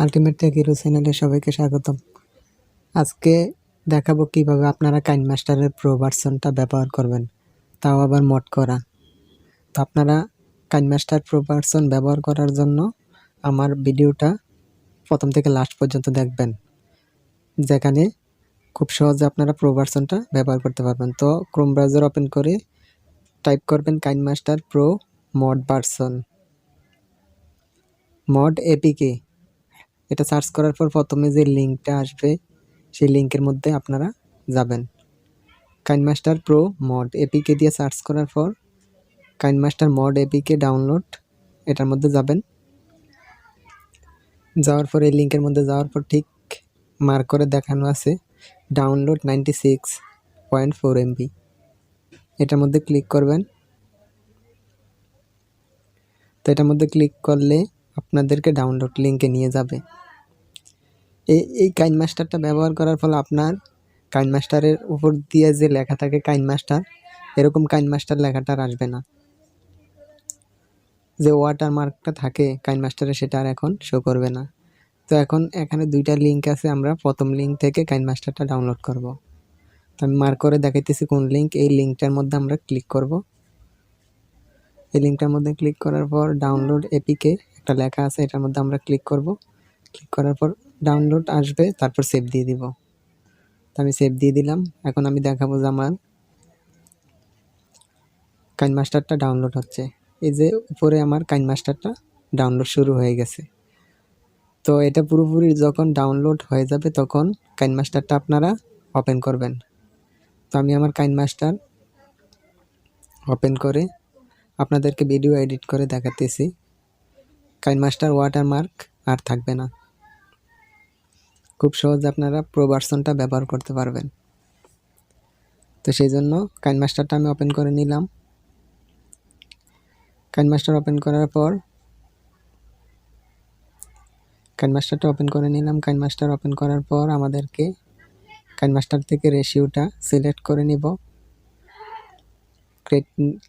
Ultimate take hero চ্যানেলে সবাইকে স্বাগতম। আজকে দেখাবো কিভাবে আপনারা কাইনমাস্টারের প্রো ভার্সনটা ব্যবহার করবেন, তাও আবার মড করা। তো আপনারা কাইনমাস্টার প্রো ভার্সন ব্যবহার করার জন্য আমার ভিডিওটা প্রথম থেকে লাস্ট পর্যন্ত দেখবেন, যেখানে খুব সহজে আপনারা প্রো ভার্সনটা ব্যবহার করতে পারবেন। তো ক্রোম ব্রাউজার ওপেন করে টাইপ করবেন KineMaster pro mod version, mod APK. এটা সার্চ করার পর প্রথমে যে লিঙ্কটা আসবে সেই লিঙ্কের মধ্যে আপনারা যাবেন। কাইনমাস্টার প্রো মড এপিকে দিয়ে সার্চ করার পর কাইনমাস্টার মড এপিকে ডাউনলোড, এটার মধ্যে যাবেন। যাওয়ার পর এই লিঙ্কের মধ্যে যাওয়ার পর ঠিক মার্ক করে দেখানো আছে ডাউনলোড 96.4 MB, এটার মধ্যে ক্লিক করবেন। তো এটার মধ্যে ক্লিক করলে আপনাদেরকে ডাউনলোড লিঙ্কে নিয়ে যাবে। এই কাইনমাস্টারটা ব্যবহার করার ফলে আপনার কাইনমাস্টারের উপর দিয়ে যে লেখা থাকে কাইনমাস্টার, এরকম কাইনমাস্টার লেখাটা আর আসবে না। যে ওয়াটারমার্কটা থাকে কাইনমাস্টারে সেটা আর এখন শো করবে না। তো এখন এখানে দুইটা লিঙ্ক আছে, আমরা প্রথম লিঙ্ক থেকে কাইনমাস্টারটা ডাউনলোড করব। তো আমি মার্ক করে দেখাইতেছি কোন লিঙ্ক। এই লিঙ্কটার মধ্যে আমরা ক্লিক করব। এই লিঙ্কটার মধ্যে ক্লিক করার পর ডাউনলোড এপিকে একটা লেখা আছে, এটার মধ্যে আমরা ক্লিক করব। ক্লিক করার পর ডাউনলোড আসবে, তারপর সেভ দিয়ে দিব। তো আমি সেভ দিয়ে দিলাম। এখন আমি দেখাবো যে আমার কাইনমাস্টারটা ডাউনলোড হচ্ছে। এই যে উপরে আমার কাইনমাস্টারটা ডাউনলোড শুরু হয়ে গেছে। তো এটা পুরোপুরি যখন ডাউনলোড হয়ে যাবে তখন কাইনমাস্টারটা আপনারা ওপেন করবেন। তো আমি আমার কাইনমাস্টার ওপেন করে আপনাদেরকে ভিডিও এডিট করে দেখাতেছি। কাইনমাস্টার ওয়াটারমার্ক আর থাকবে না। খুব সহজে আপনারা প্রো ভার্সনটা ব্যবহার করতে পারবেন। তো সেই জন্য কাইনমাস্টারটা আমি ওপেন করে নিলাম। কাইনমাস্টার ওপেন করার পর কাইনমাস্টারটা ওপেন করে নিলাম। কাইনমাস্টার ওপেন করার পর আমাদেরকে কাইনমাস্টার থেকে রেশিওটা সিলেক্ট করে নিব।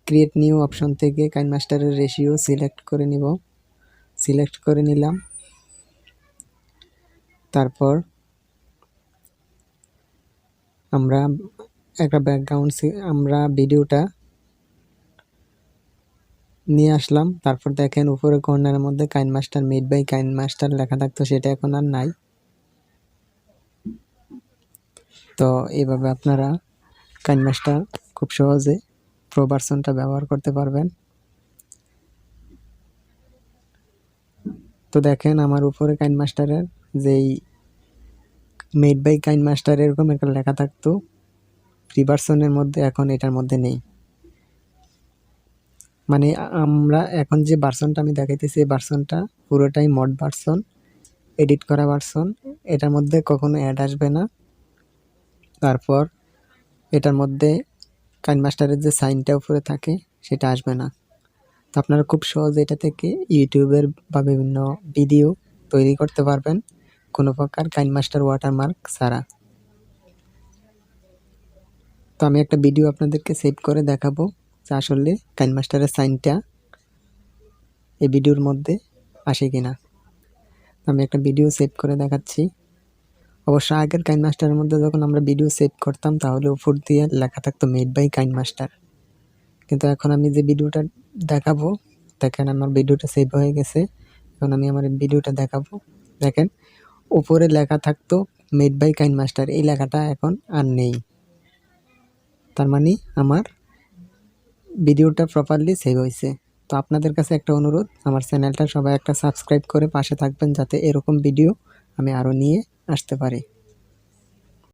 ক্রিয়েট নিউ অপশন থেকে কাইনমাস্টারের রেশিও সিলেক্ট করে নিব। সিলেক্ট করে নিলাম। তারপর আমরা একটা ব্যাকগ্রাউন্ড আমরা ভিডিওটা নিয়ে আসলাম। তারপর দেখেন উপরে কর্নারের মধ্যে কাইনমাস্টার মেড বাই কাইনমাস্টার লেখা থাকতো, সেটা এখন আর নাই। তো এইভাবে আপনারা কাইনমাস্টার খুব সহজে প্রো ভার্সনটা ব্যবহার করতে পারবেন। তো দেখেন আমার উপরে কাইনমাস্টারের যেই মেড বাই কাইনমাস্টার এরকম একটা লেখা থাকতো ফ্রি ভার্সনের মধ্যে, এখন এটার মধ্যে নেই। মানে আমরা এখন যে ভার্সনটা আমি দেখাইতেছি এই ভার্সনটা পুরোটাই মড ভার্সন, এডিট করা ভার্সন। এটার মধ্যে কখনো অ্যাড আসবে না। তারপর এটার মধ্যে কাইনমাস্টারের যে সাইনটা উপরে থাকে সেটা আসবে না। তো আপনারা খুব সহজে এটা থেকে ইউটিউবের বা বিভিন্ন ভিডিও তৈরি করতে পারবেন কোনো প্রকার কাইনমাস্টার ওয়াটারমার্ক ছাড়া। তো আমি একটা ভিডিও আপনাদেরকে সেভ করে দেখাবো যে আসলে কাইনমাস্টারের সাইনটা এই ভিডিওর মধ্যে আসে কিনা। আমি একটা ভিডিও সেভ করে দেখাচ্ছি। অবশ্য আগের কাইনমাস্টারের মধ্যে যখন আমরা ভিডিও সেভ করতাম তাহলে উপর দিয়ে লেখা থাকতো মেড বাই কাইনমাস্টার, কিন্তু এখন আমি যে ভিডিওটা দেখাবো দেখেন আমার ভিডিওটা সেভ হয়ে গেছে। এখন আমি আমার ভিডিওটা দেখাবো। দেখেন উপরে লেখা থাকতো মেড বাই কাইনমাস্টার, এই লেখাটা এখন আর নেই। তার মানে আমার ভিডিওটা প্রপারলি সেভ হয়েছে। তো আপনাদের কাছে একটা অনুরোধ, আমার চ্যানেলটা সবাই একটা সাবস্ক্রাইব করে পাশে থাকবেন, যাতে এরকম ভিডিও আমি আরও নিয়ে আসতে পারি।